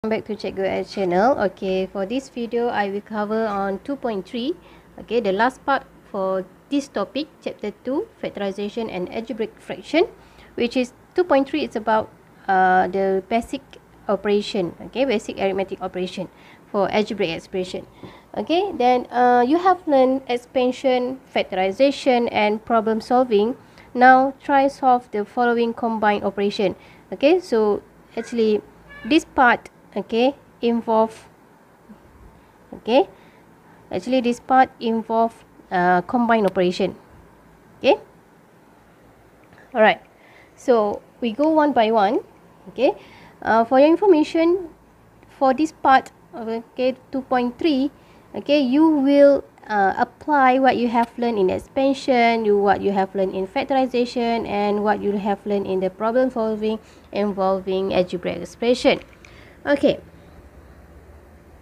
Welcome back to Cikgu Ed channel. Okay, for this video I will cover on 2.3. Okay, the last part for this topic, chapter 2, Factorisation and Algebraic Fraction, which is 2.3. It's about the basic operation, okay, basic arithmetic operation for algebraic expression. Okay, then you have learned expansion, factorization and problem solving. Now try solve the following combined operation. Okay, so actually this part, okay, this part involve combined operation. Okay, alright, so we go one by one. Okay, for your information, for this part, okay, 2.3, okay, you will apply what you have learned in expansion, what you have learned in factorization, and what you have learned in the problem solving involving algebraic expression. Okay,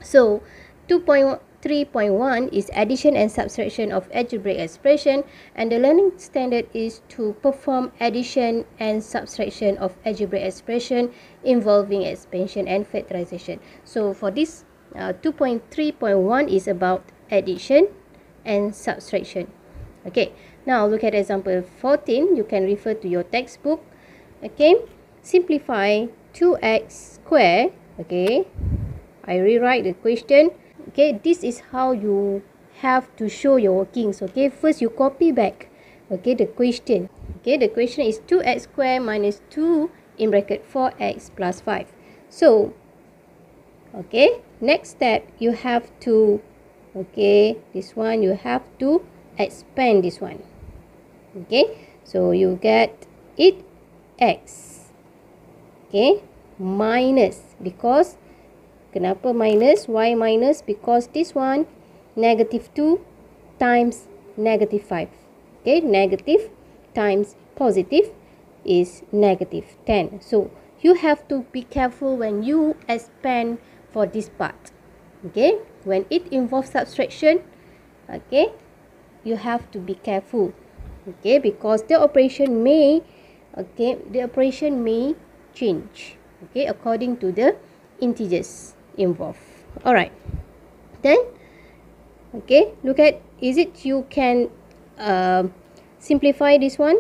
so 2.3.1 is addition and subtraction of algebraic expression, and the learning standard is to perform addition and subtraction of algebraic expression involving expansion and factorization. So for this 2.3.1 is about addition and subtraction. Okay, now look at example 14. You can refer to your textbook. Okay, simplify 2x squared. Okay, I rewrite the question. Okay, this is how you have to show your workings. Okay, first you copy back, okay, the question. Okay, the question is 2x squared minus 2 in bracket 4x plus 5. So, okay, next step you have to, okay, this one you have to expand this one. Okay, so you get it x, okay, minus, because kenapa minus, why minus, because this one negative 2 times negative 5. Okay, negative times positive is negative 10. So you have to be careful when you expand for this part. Okay, when it involves subtraction, okay, you have to be careful. Okay, because the operation may, okay, the operation may change, okay, according to the integers involved. Alright, then, okay, look at, is it you can simplify this one.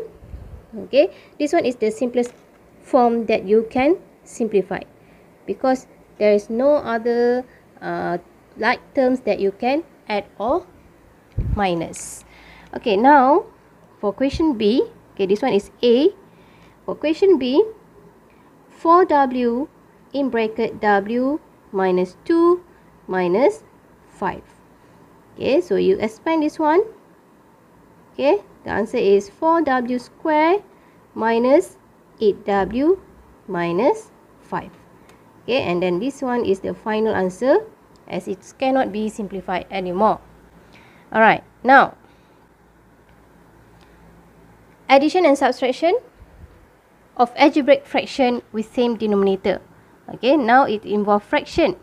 Okay, this one is the simplest form that you can simplify, because there is no other like terms that you can add or minus. Okay, now for question B, okay, this one is A. For question B, 4w in bracket w minus 2 minus 5. Okay, so you expand this one. Okay, the answer is 4w squared minus 8w minus 5. Okay, and then this one is the final answer, as it cannot be simplified anymore. Alright, now addition and subtraction of algebraic fraction with same denominator. Okay, now it involves fraction.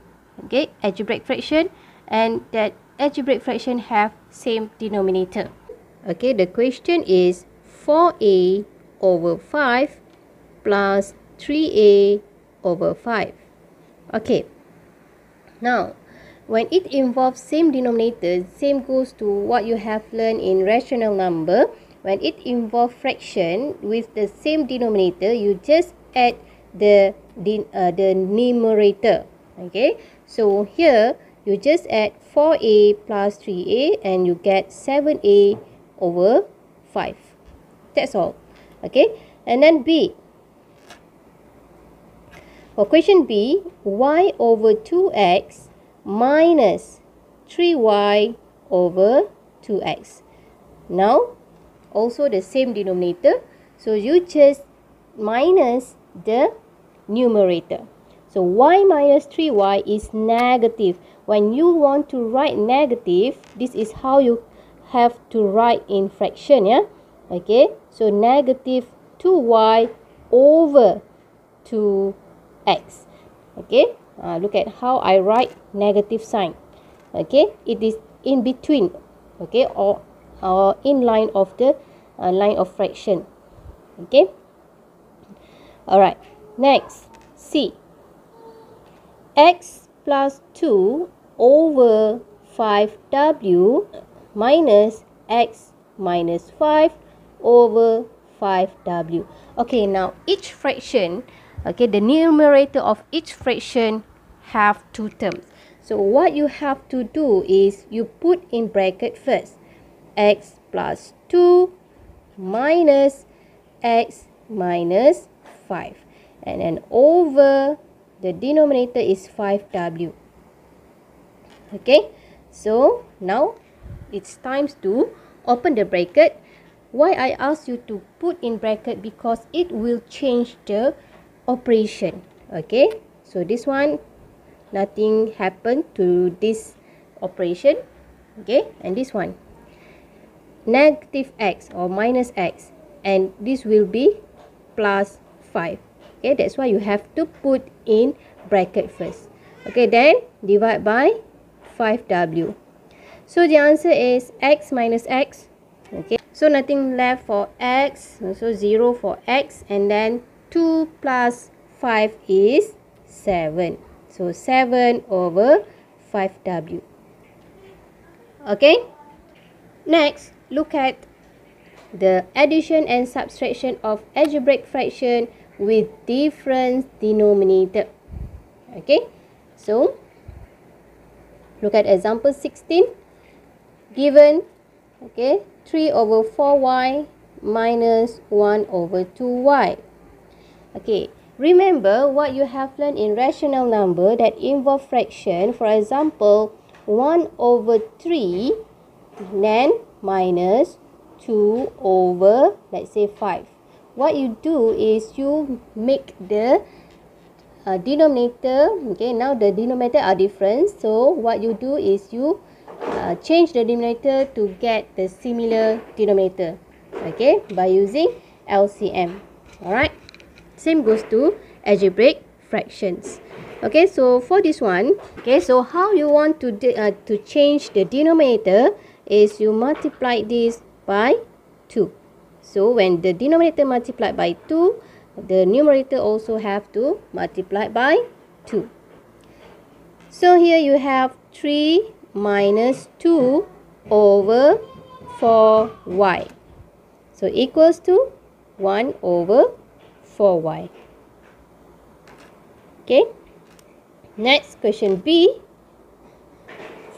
Okay, algebraic fraction, and that algebraic fraction have same denominator. Okay, the question is 4a over 5 plus 3a over 5. Okay, now when it involves same denominator, same goes to what you have learned in rational number. When it involves fraction with the same denominator, you just add the numerator. Okay, so here you just add 4a plus 3a and you get 7a over 5. That's all. Okay, and then B. For question B, y over 2x minus 3y over 2x. Now, also the same denominator, so you just minus the numerator. So y minus 3y is negative. When you want to write negative, this is how you have to write in fraction, yeah. Okay, so negative 2y over 2x. Okay, look at how I write negative sign. Okay, it is in between, okay, or in line of the line of fraction. Okay, alright, next C. x plus 2 over 5w minus x minus 5 over 5w. Okay, now each fraction, okay, the numerator of each fraction have two terms. So what you have to do is you put in bracket first x plus 2 minus x minus 5, and then over the denominator is 5w. Okay, so now it's time to open the bracket. Why I ask you to put in bracket? Because it will change the operation. Okay, so this one, nothing happened to this operation. Okay, and this one, negative x or minus x, and this will be plus 5. Okay, that's why you have to put in bracket first. Okay, then divide by 5w. So the answer is x minus x. Okay, so nothing left for x, so 0 for x, and then 2 plus 5 is 7. So 7 over 5w. Okay, next, look at the addition and subtraction of algebraic fraction with different denominator. Okay, so look at example 16. Given, okay, 3 over 4y minus 1 over 2y. Okay, remember what you have learned in rational number that involve fraction. For example, 1 over 3 then minus 2 over, let's say, 5. What you do is you make the denominator. Okay, now the denominator are different, so what you do is you change the denominator to get the similar denominator, okay, by using LCM. Alright, same goes to algebraic fractions. Okay, so for this one, okay, so how you want to change the denominator is you multiply this by 2. So when the denominator multiplied by 2, the numerator also have to multiply by 2. So here you have 3 minus 2 over 4y. So equals to 1 over 4y. Okay. Next question B.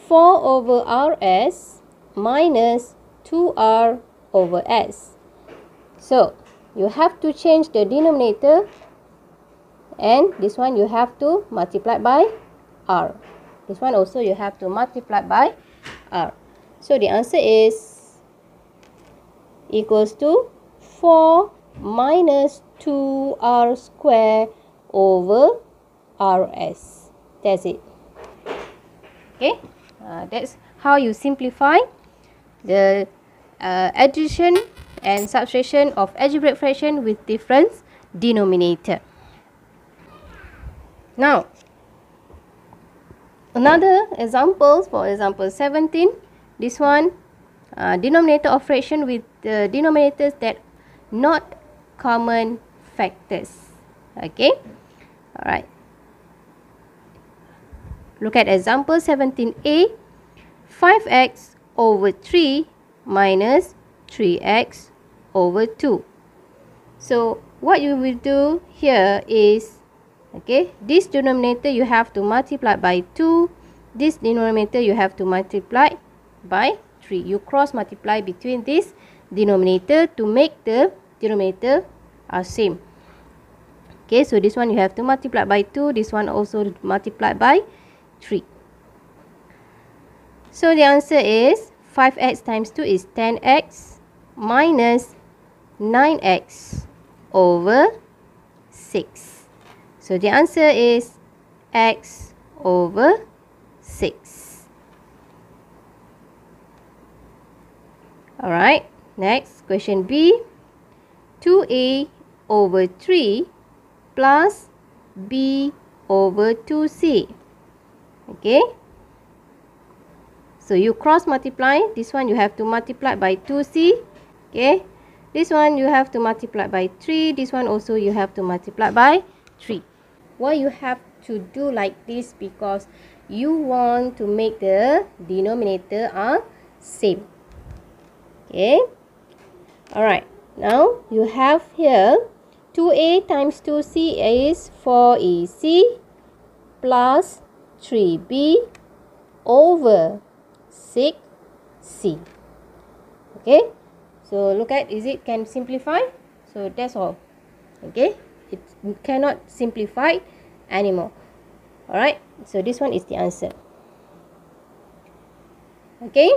4 over rs minus 2r over s. So you have to change the denominator, and this one you have to multiply by r. This one also you have to multiply by r. So the answer is equals to 4 minus 2r square over rs. That's it. Okay, that's how you simplify the addition and subtraction of algebraic fraction with different denominator. Now, another example, for example 17, this one, denominator of fraction with denominators that not common factors. Okay, alright. Look at example 17a. 5x over 3 minus 3x over 2. So what you will do here is, okay, this denominator you have to multiply by 2. This denominator you have to multiply by 3. You cross multiply between this denominator to make the denominator are same. Okay, so this one you have to multiply by 2. This one also multiply by 3. So the answer is 5x times 2 is 10x minus 9x over 6. So the answer is x over 6. Alright, next question B. 2a over 3 plus b over 2c. Okay, so you cross multiply. This one you have to multiply by 2c. Okay, this one you have to multiply by 3. This one also you have to multiply by 3. Why you have to do like this because you want to make the denominator are same. Okay. Alright. Now you have here 2a times 2c is 4ac plus 3b over 6c. Okay. So look at, is it can simplify? So that's all. Okay. It cannot simplify anymore. Alright. So this one is the answer. Okay.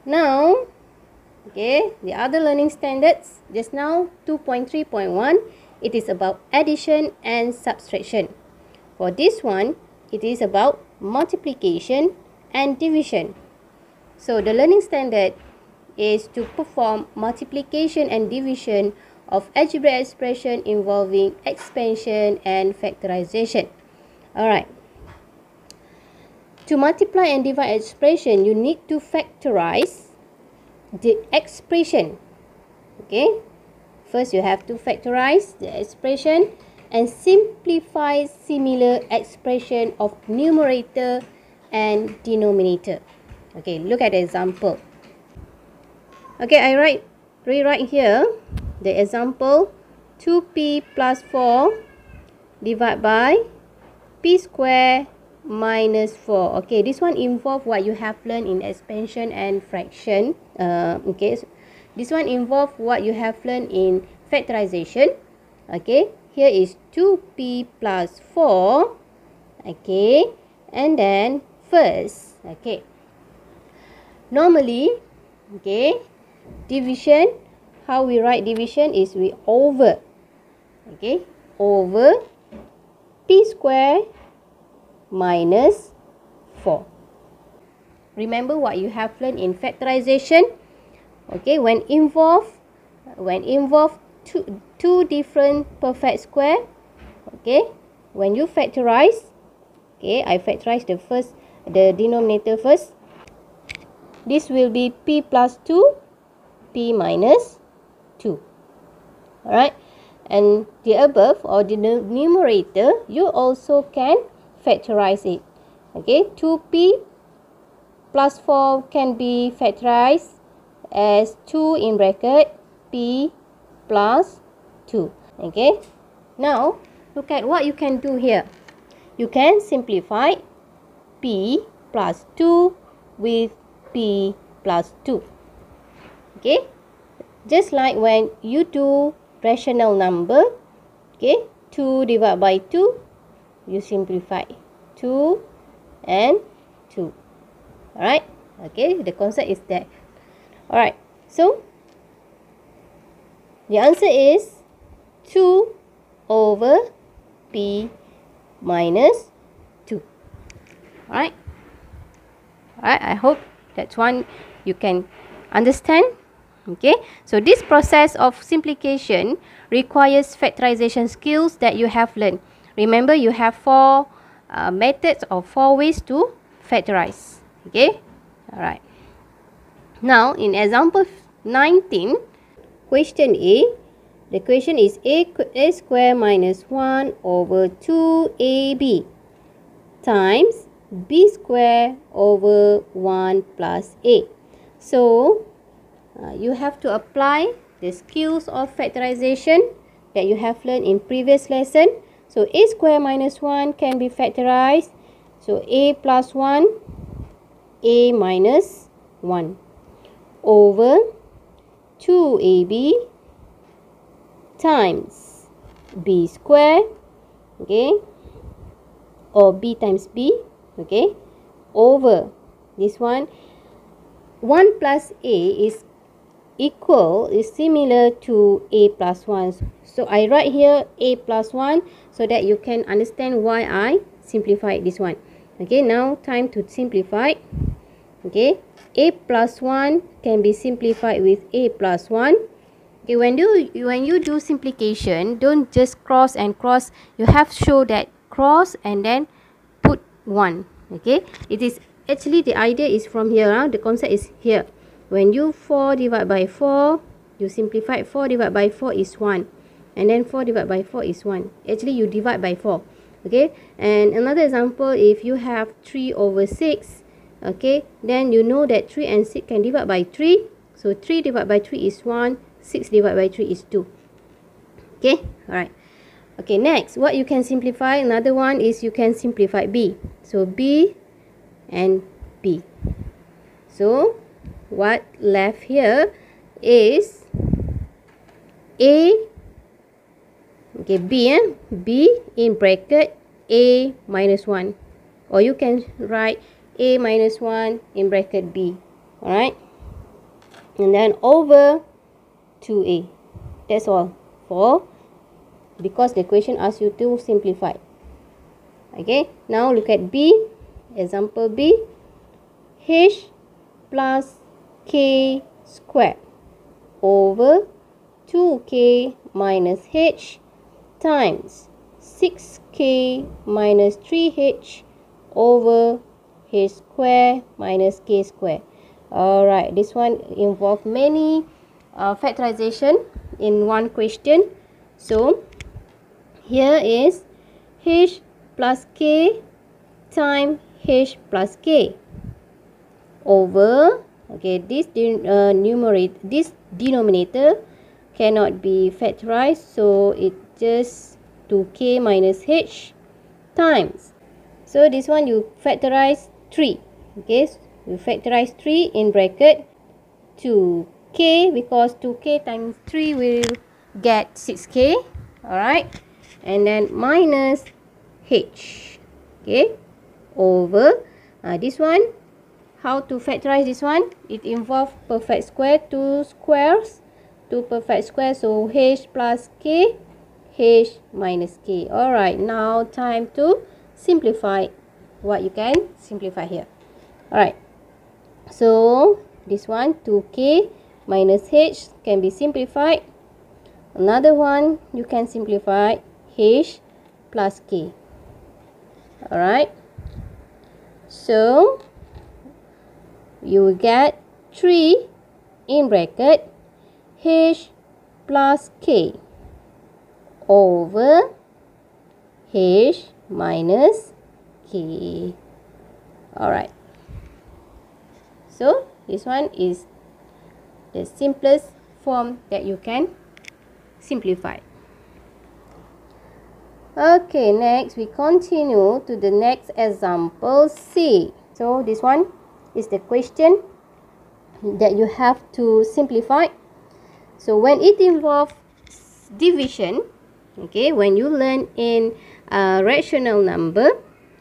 Now, okay, the other learning standards, just now 2.3.1, it is about addition and subtraction. For this one, it is about multiplication and division. So the learning standard is to perform multiplication and division of algebraic expression involving expansion and factorization. Alright. To multiply and divide expression, you need to factorize the expression. Okay. First, you have to factorize the expression and simplify similar expression of numerator and denominator. Okay, look at the example. Okay, I rewrite here the example 2p plus 4 divided by p square minus 4. Okay, this one involve what you have learned in expansion and fraction. Okay, so this one involve what you have learned in factorization. Okay, here is 2p plus 4. Okay, and then first, okay, normally, okay, division, how we write division is we over, okay, over p square minus 4. Remember what you have learned in factorization. Okay, when involve two different perfect square, okay, when you factorize, okay, I factorize the denominator first. This will be p plus 2, p minus 2. Alright, and the above or the numerator, you also can factorize it. Okay, 2p plus 4 can be factorized as 2 in bracket p plus 2. Okay, now look at what you can do here. You can simplify p plus 2 with p plus 2. Okay, just like when you do rational number, okay, 2 divided by 2, you simplify 2 and 2. Alright, okay, the concept is that. Alright, so the answer is 2 over p minus 2. Alright, I hope that's one you can understand. Okay, so this process of simplification requires factorization skills that you have learned. Remember, you have 4 methods or 4 ways to factorize. Okay, alright. Now, in example 19, question A, the question is a square minus 1 over 2ab times b square over 1 plus a. So, you have to apply the skills of factorization that you have learned in previous lesson. So, a square minus 1 can be factorized. So, a plus 1, a minus 1 over 2ab times b square, okay, or b times b, okay, over this one. 1 plus a is similar to a plus 1. So I write here a plus 1 so that you can understand why I simplified this one. Okay, now time to simplify. Okay, a plus 1 can be simplified with a plus 1. Okay, when you do simplification, don't just cross and cross. You have to show that cross and then put 1. Okay, it is actually the idea is from here. The concept is here. When you 4 divided by 4, you simplify 4 divided by 4 is 1. and then 4 divided by 4 is 1. Actually, you divide by 4. Okay, and another example, if you have 3 over 6, okay, then you know that 3 and 6 can divide by 3. So 3 divided by 3 is 1, 6 divided by 3 is 2. Okay, alright. Okay, next, what you can simplify, another one is you can simplify B. So B and B. So what left here is A, okay, B, B in bracket A minus 1. Or you can write A minus 1 in bracket B. Alright. And then over 2A. That's all. Because the question asks you to simplify. Okay. Now look at B. Example B. H plus K squared over 2K minus H times 6K minus 3H over H square minus K square. Alright, this one involves many factorization in one question. So here is H plus K times H plus K over, okay, this denominator cannot be factorized, so it just 2K minus H times. So this one you factorize 3. Okay, so you factorize 3 in bracket 2K, because 2K times 3 will get 6K. Alright, and then minus H. Okay, over this one. How to factorize this one? It involves perfect square, 2 squares, 2 perfect squares. So H plus K, H minus K. Alright, now time to simplify what you can simplify here. Alright, so this one 2K minus H can be simplified. Another one you can simplify H plus K. Alright, so you will get 3 in bracket H plus K over H minus K. Alright, so this one is the simplest form that you can simplify. Okay, next we continue to the next example C. So this one is the question that you have to simplify. So when it involves division, okay, when you learn in a rational number,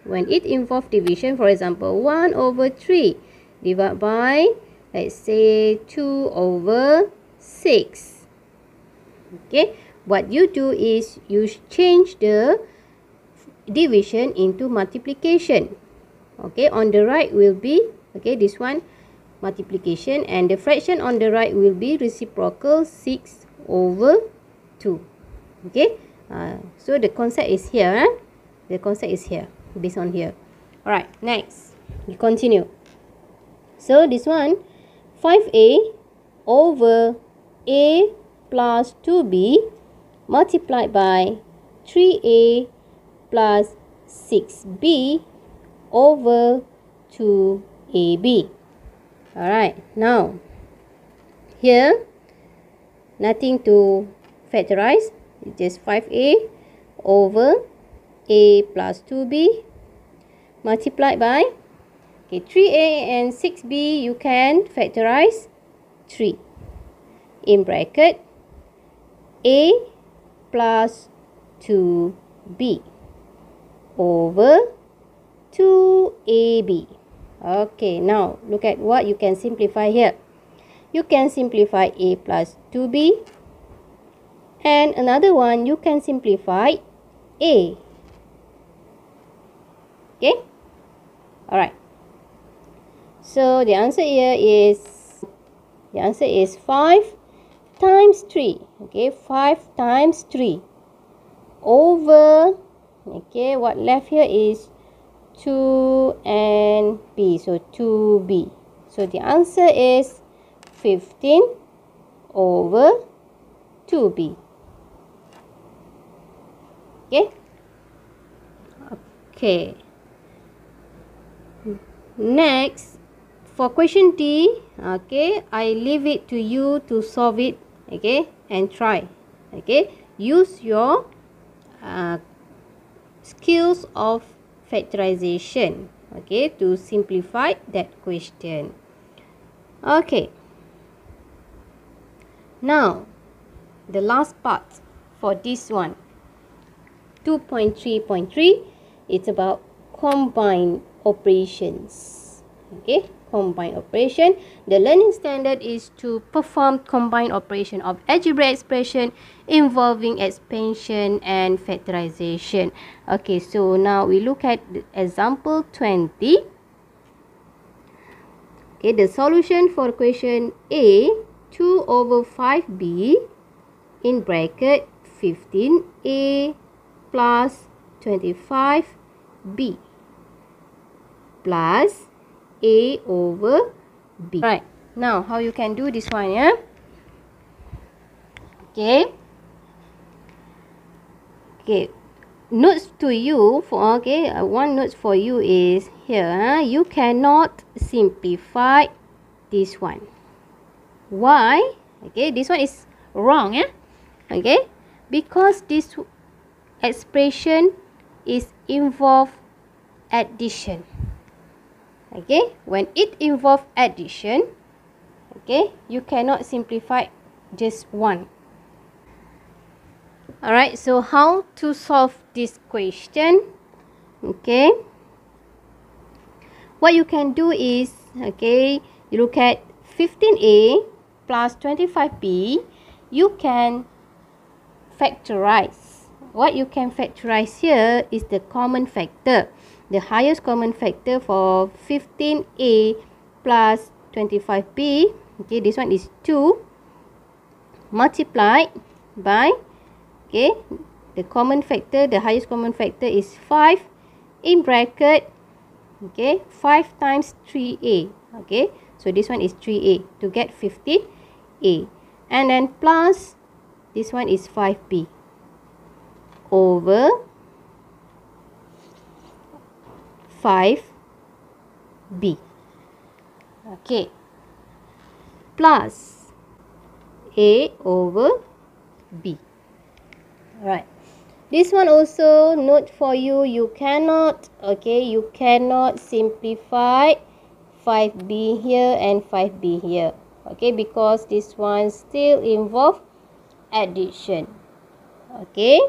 when it involves division, for example 1 over 3 divided by, let's say, 2 over 6. Okay, what you do is you change the division into multiplication. Okay, on the right will be, okay, this one multiplication, and the fraction on the right will be reciprocal 6 over 2. Okay, so the concept is here. The concept is here, based on here. Alright, next we continue. So this one 5A over A plus 2B multiplied by 3A plus 6B over 2AB. Alright, now here nothing to factorize, it's just 5A over A plus 2B multiplied by, okay, 3A and 6B you can factorize 3 in bracket A plus 2B over 2AB. Okay, now look at what you can simplify here. You can simplify A plus 2B, and another one you can simplify A. Okay, alright, so the answer here is 5 times 3. Okay, 5 times 3 over, okay, what left here is 2 and B, so 2B. So the answer is 15 over 2B. Okay. Okay. Next, for question D, okay, I leave it to you to solve it, okay, and try. Okay, use your skills of factorization, okay, to simplify that question. Okay, now the last part for this one, 2.3.3, it's about combined operations. Okay, combined operation. The learning standard is to perform combined operation of algebraic expression involving expansion and factorization. Okay, so now we look at the example 20. Okay, the solution for question A, 2 over 5b in bracket 15a plus 25b plus a over b. Right, now how you can do this one, yeah? Okay. Okay, notes to you for, okay, one note for you is here, you cannot simplify this one. Why? Okay, this one is wrong, yeah? Okay, because this expression is involve addition. Okay, when it involve addition, okay, you cannot simplify just one. Alright, so how to solve this question? Okay, what you can do is, okay, you look at 15a plus 25b, you can factorize. What you can factorize here is the common factor. The highest common factor for 15a plus 25b, okay, this one is 2 multiplied by, okay, the common factor, the highest common factor is 5 in bracket, okay, 5 times 3a, okay, so this one is 3a to get 15a, and then plus this one is 5b over 5b, okay, plus a over b. Alright, this one also note for you, you cannot, okay, you cannot simplify 5b here and 5b here, okay, because this one still involve addition. Okay,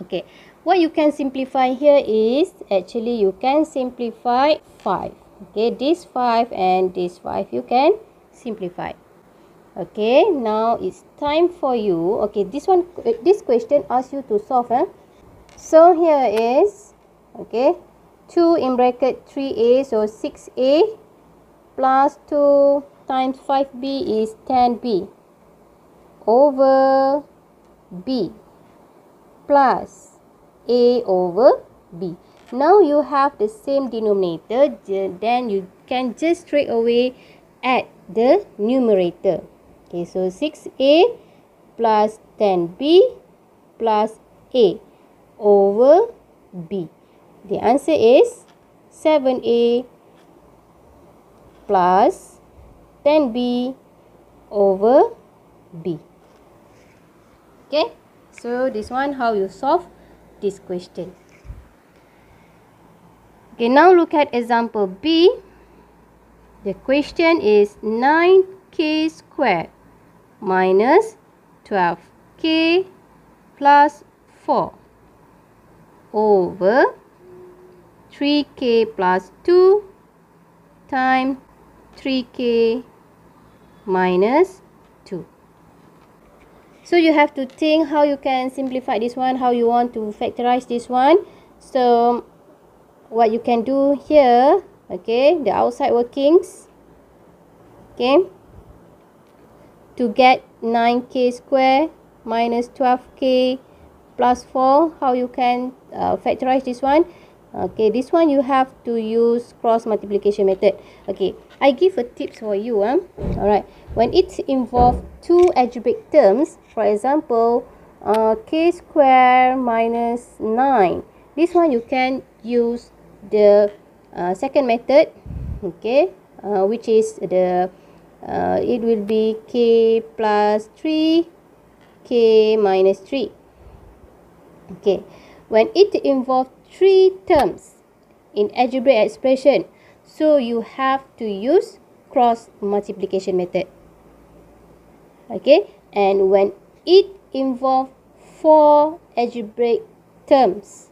okay, what you can simplify here is, actually you can simplify 5, okay, this 5 and this 5 you can simplify. Okay, now it's time for you, okay, this one, this question asks you to solve, so here is, okay, 2 in bracket 3a, so 6a plus 2 times 5b is 10b over b plus a over b. Now you have the same denominator, then you can just straight away add the numerator. Okay, so 6a plus 10b plus a over b. The answer is 7a plus 10b over b. Okay, so this one how you solve this question. Okay, now look at example B. The question is 9k squared minus 12k plus 4 over 3k plus 2 times 3k minus 2. So you have to think how you can simplify this one, how you want to factorize this one. So what you can do here, okay, the outside workings, okay, to get 9k square minus 12k plus 4, how you can factorize this one. Okay, this one you have to use cross multiplication method. Okay, I give a tips for you. Alright, when it involves two algebraic terms, for example k square minus 9. This one you can use the second method, okay, which is the it will be k plus 3, k minus 3. Okay, when it involves 3 terms in algebraic expression, so you have to use cross multiplication method. Okay, and when it involves 4 algebraic terms,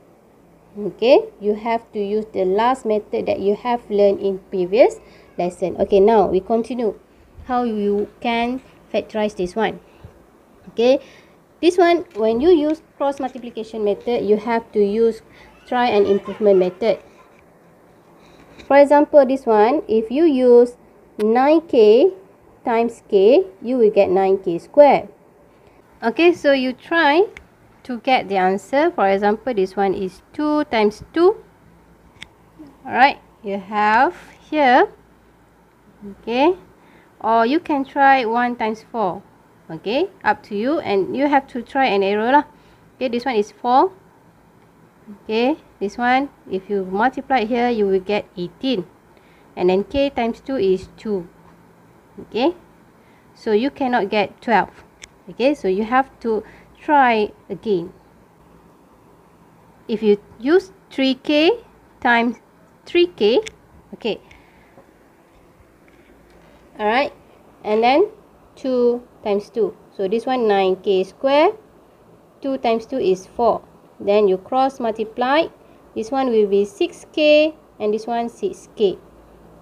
okay, you have to use the last method that you have learned in previous lesson. Okay, now we continue how you can factorize this one. Okay, this one, when you use cross multiplication method, you have to use try and improvement method. For example, this one, if you use 9k times k, you will get 9k squared. Okay, so you try to get the answer. For example, this one is 2 times 2. Alright, you have here. Okay, or you can try 1 times 4. Okay, up to you, and you have to try and error lah. Okay, this one is 4. Okay, this one, if you multiply here, you will get 18. And then k times 2 is 2. Okay, so you cannot get 12. Okay, so you have to try again. If you use 3k times 3k, okay, alright, and then 2 times 2. So this one 9k square. 2 times 2 is 4. Then you cross multiply. This one will be 6k and this one 6k.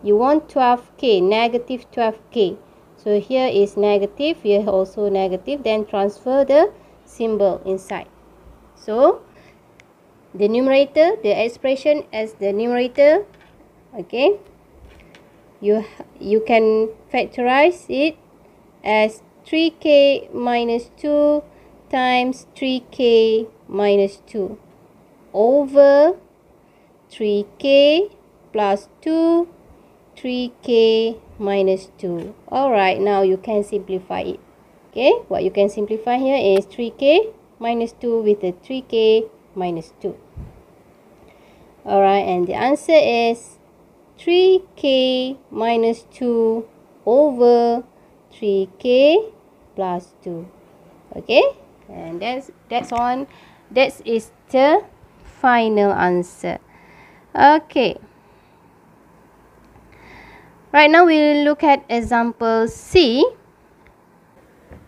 You want 12k, negative 12k. So here is negative, here also negative. Then transfer the symbol inside. So the numerator, the expression as the numerator, okay, you can factorize it as 3k minus 2 times 3k minus 2 over 3k plus 2, 3k minus 2. Alright, now you can simplify it. Okay, what you can simplify here is 3k minus 2 with the 3k minus 2. Alright, and the answer is 3k minus 2 over 3k plus 2. Okay, and that's on. That is the final answer. Okay, right now we'll look at example C.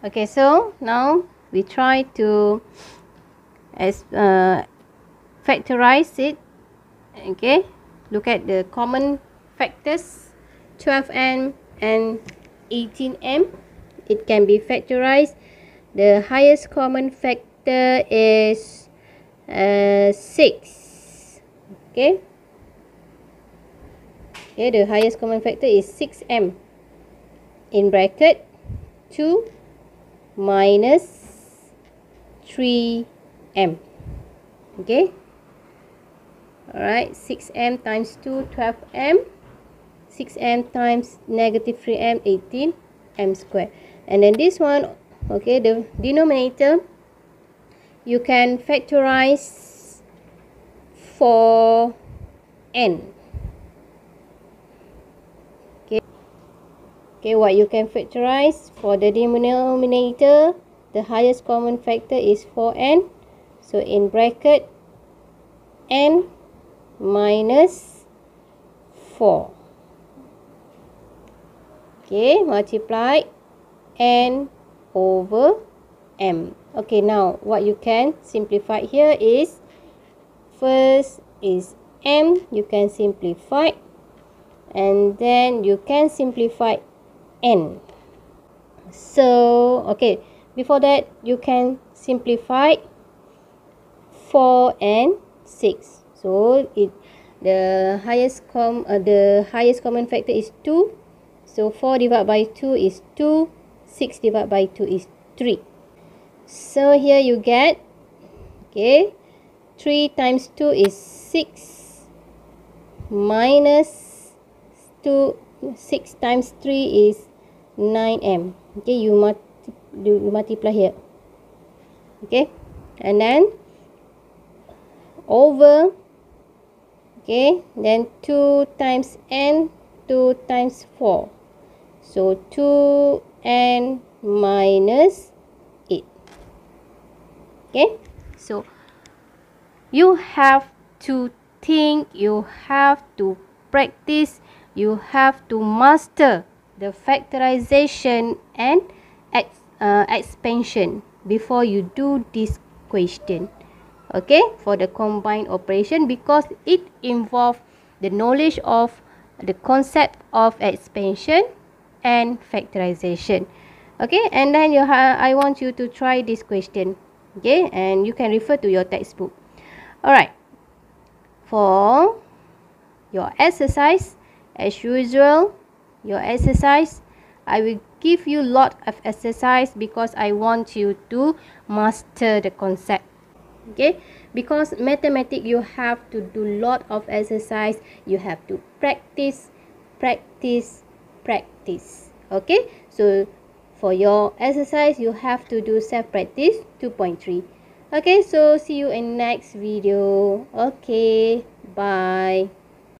Okay, so now we try to factorize it. Okay, look at the common factors 12m and 18m. It can be factorized. The highest common factor is 6. Okay, the highest common factor is 6m in bracket 2 minus 3m. Okay, alright, 6m times 2, 12m. 6m times negative 3m, 18m squared. And then this one, okay, the denominator, you can factorize for n. Okay, what you can factorize for the denominator, the highest common factor is 4n. So in bracket n minus 4. Okay, multiply n over m. Okay, now what you can simplify here is, first is m, you can simplify, and then you can simplify n. So okay, before that you can simplify 4 and 6. So the highest common factor is 2. So 4 divided by 2 is 2. 6 divided by 2 is 3. So here you get, okay, 3 times 2 is 6 minus 2. 6 times 3 is 9m. Okay, you multiply here. Okay, and then over, okay, then 2 times n, 2 times 4. So 2n minus 8. Okay, so you have to think, you have to practice, you have to master the factorization and expansion before you do this question. Okay, for the combined operation, because it involves the knowledge of the concept of expansion and factorization. Okay, and then I want you to try this question. Okay, and you can refer to your textbook. Alright, for your exercise, as usual, your exercise, I will give you lot of exercise because I want you to master the concept. Okay, because mathematics you have to do lot of exercise, you have to practice. Okay, so for your exercise you have to do self practice 2.3. Okay, so see you in next video. Okay, bye.